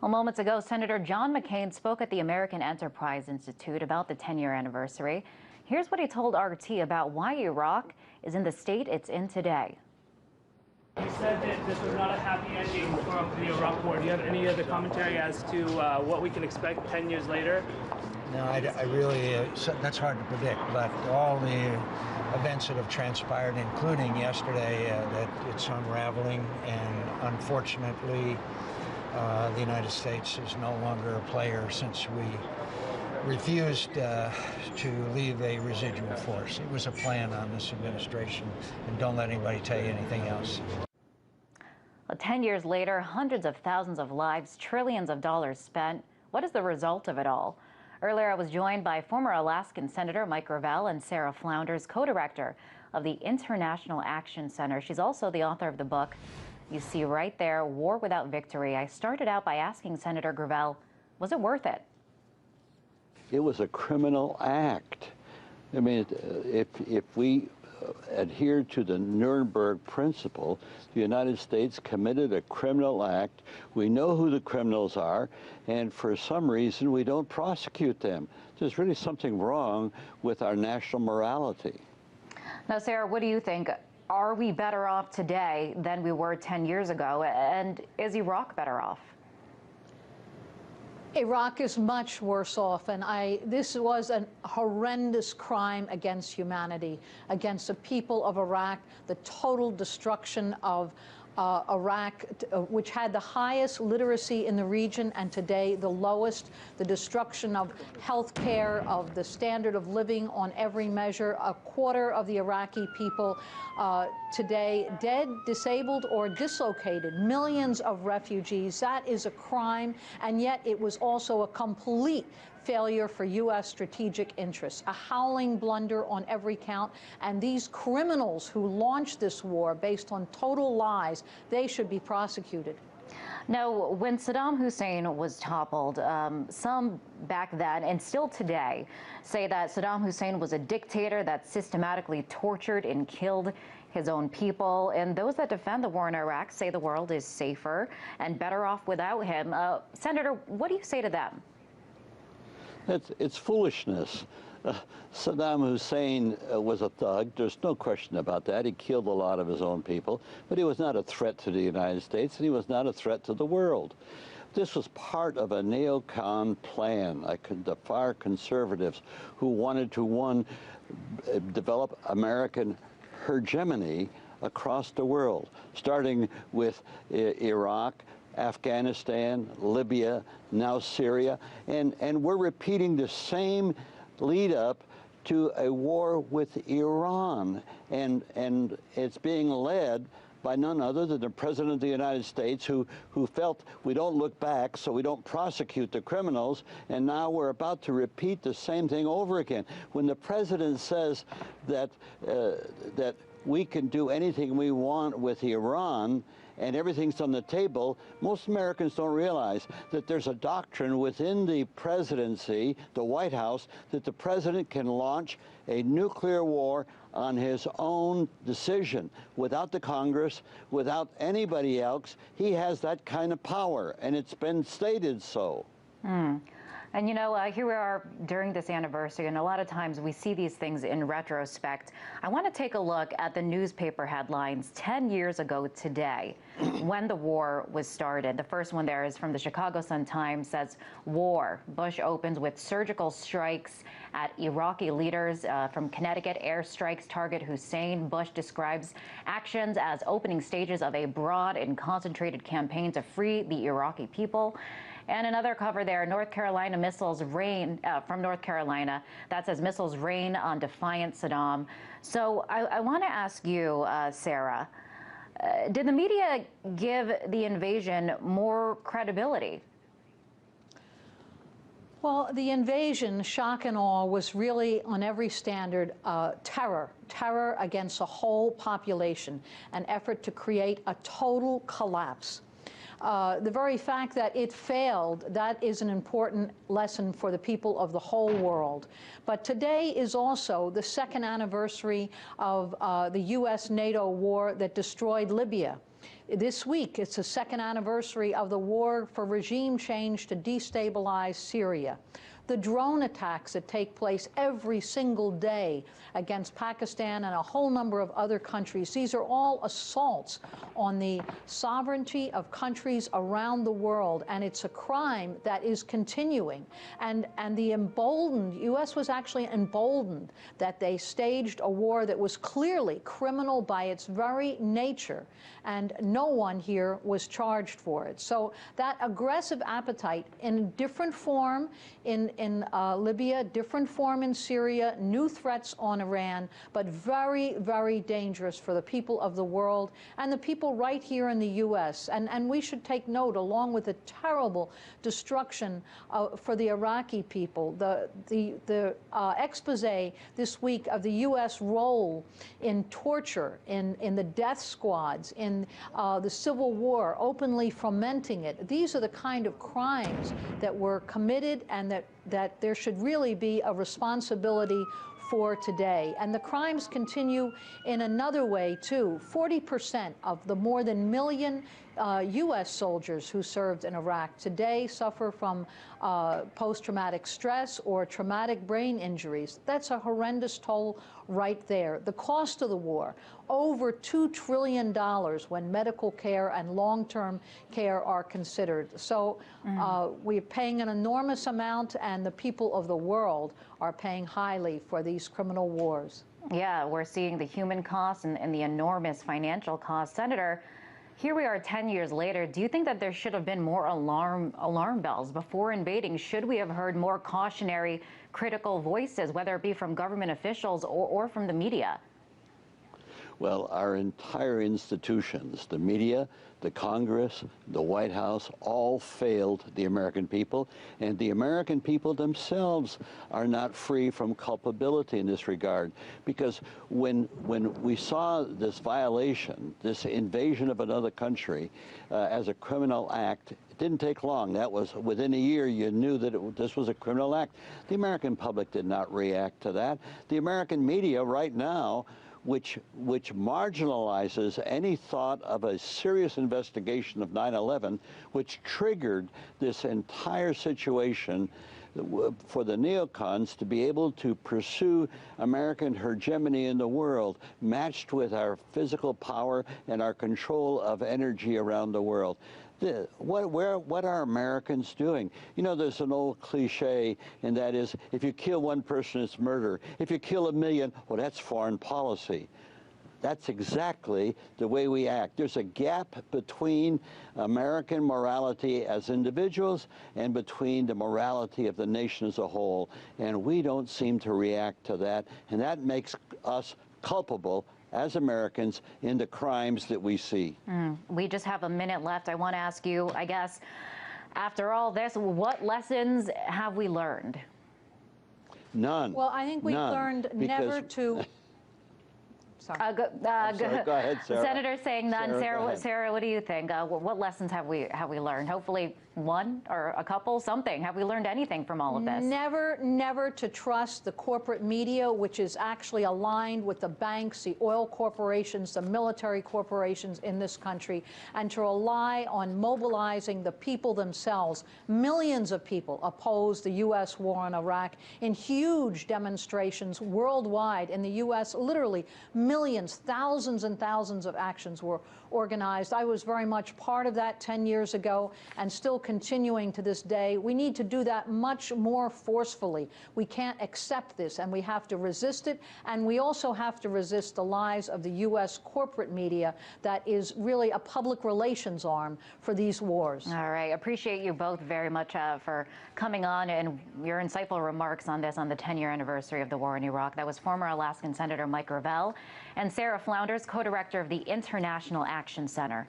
Well, moments ago, Senator John McCain spoke at the American Enterprise Institute about the 10-year anniversary. Here's what he told RT about why Iraq is in the state it's in today. You said that this was not a happy ending for the Iraq War. Do you have any other commentary as to what we can expect 10 years later? No, I really, that's hard to predict, but all the events that have transpired, including yesterday, that it's unraveling, and unfortunately, the United States is no longer a player since we refused to leave a residual force. It was a plan on this administration, and don't let anybody tell you anything else. Well, 10 years later, hundreds of thousands of lives, trillions of dollars spent. What is the result of it all? Earlier, I was joined by former Alaskan Senator Mike Gravel and Sarah Flounders, co-director of the International Action Center. She's also the author of the book you see right there, War Without Victory. I started out by asking Senator Gravel, was it worth it? It was a criminal act. I mean, if we adhere to the Nuremberg principle, the United States committed a criminal act. We know who the criminals are, and for some reason we don't prosecute them. There's really something wrong with our national morality. Now, Sarah, what do you think? Are we better off today than we were 10 years ago? And is Iraq better off? Iraq is much worse off, and this was a horrendous crime against humanity, against the people of Iraq, the total destruction of Iraq, which had the highest literacy in the region and today the lowest, the destruction of health care, of the standard of living on every measure. A quarter of the Iraqi people today dead, disabled, or dislocated. Millions of refugees. That is a crime, and yet it was also a complete failure for U.S. strategic interests, a howling blunder on every count, and these criminals who launched this war based on total lies, they should be prosecuted. Now, when Saddam Hussein was toppled, some back then and still today say that Saddam Hussein was a dictator that systematically tortured and killed his own people. And those that defend the war in Iraq say the world is safer and better off without him. Senator, what do you say to them? It's foolishness. Saddam Hussein was a thug. There's no question about that. He killed a lot of his own people, but he was not a threat to the United States, and he was not a threat to the world. This was part of a neocon plan, the far conservatives who wanted to, develop American hegemony across the world, starting with Iraq, Afghanistan, Libya, now Syria, and we're repeating the same lead up to a war with Iran, and it's being led by none other than the President of the United States, who felt we don't look back, so we don't prosecute the criminals, and now we're about to repeat the same thing over again. When the President says that we can do anything we want with Iran, and everything's on the table, most Americans don't realize that there's a doctrine within the presidency, the White House, that the president can launch a nuclear war on his own decision, without the Congress, without anybody else. He has that kind of power, and it's been stated so. And you know, here we are during this anniversary, and a lot of times we see these things in retrospect. I want to take a look at the newspaper headlines 10 years ago today, when the war was started. The first one there is from the Chicago Sun-Times, says, "War. Bush opens with surgical strikes at Iraqi leaders." From Connecticut, airstrikes target Hussein. Bush describes actions as opening stages of a broad and concentrated campaign to free the Iraqi people. And another cover there, North Carolina missiles rain, from North Carolina, that says missiles rain on defiant Saddam. So I want to ask you, Sarah, did the media give the invasion more credibility? Well, the invasion, shock and awe, was really on every standard terror against a whole population, an effort to create a total collapse. The very fact that it failed, that is an important lesson for the people of the whole world. But today is also the second anniversary of the U.S.-NATO war that destroyed Libya. This week, it's the second anniversary of the war for regime change to destabilize Syria. The drone attacks that take place every single day against Pakistan and a whole number of other countries, these are all assaults on the sovereignty of countries around the world, and it's a crime that is continuing. And the U.S. was actually emboldened that they staged a war that was clearly criminal by its very nature, and no one here was charged for it. So that aggressive appetite in different form in Libya, different form in Syria, new threats on Iran, but very, very dangerous for the people of the world and the people right here in the U.S. And we should take note, along with the terrible destruction for the Iraqi people, the expose this week of the U.S. role in torture, in the death squads, in the Civil War, openly fomenting it. These are the kind of crimes that were committed and that there should really be a responsibility for today. And the crimes continue in another way, too. 40% of the more than million U.S. soldiers who served in Iraq today suffer from post-traumatic stress or traumatic brain injuries. That's a horrendous toll right there. The cost of the war, over $2 trillion when medical care and long-term care are considered. So we're paying an enormous amount, and the people of the world are paying highly for these criminal wars. Yeah, we're seeing the human costs and the enormous financial costs. Senator, here we are 10 years later. Do you think that there should have been more alarm bells before invading? Should we have heard more cautionary, critical voices, whether it be from government officials or from the media? Well, our entire institutions, the media, the Congress, the White House, all failed the American people, and the American people themselves are not free from culpability in this regard. Because when we saw this violation, this invasion of another country as a criminal act, it didn't take long. That was within a year. You knew that this was a criminal act. The American public did not react to that. The American media right now, which marginalizes any thought of a serious investigation of 9/11, which triggered this entire situation for the neocons to be able to pursue American hegemony in the world, matched with our physical power and our control of energy around the world. What are Americans doing? You know, there's an old cliche, and that is, if you kill one person, it's murder. If you kill 1 million, well, that's foreign policy. That's exactly the way we act. There's a gap between American morality as individuals and between the morality of the nation as a whole, and we don't seem to react to that, and that makes us culpable as Americans in the crimes that we see. We just have a minute left. I want to ask you, I guess, after all this, what lessons have we learned? None. Well, I think we've learned never to... Sorry. Go ahead, Sarah. Senator saying none. Sarah, what do you think? What lessons have we learned? Hopefully one or a couple, something. Have we learned anything from all of this? Never to trust the corporate media, which is actually aligned with the banks, the oil corporations, the military corporations in this country, and to rely on mobilizing the people themselves. Millions of people opposed the U.S. war on Iraq in huge demonstrations worldwide. In the U.S., literally millions, thousands and thousands of actions were organized. I was very much part of that 10 years ago and still continuing to this day. We need to do that much more forcefully. We can't accept this, and we have to resist it. And we also have to resist the lies of the U.S. corporate media that is really a public relations arm for these wars. All right. Appreciate you both very much for coming on and your insightful remarks on this on the 10-year anniversary of the war in Iraq. That was former Alaskan Senator Mike Gravel and Sarah Flounders, co-director of the International Action Center.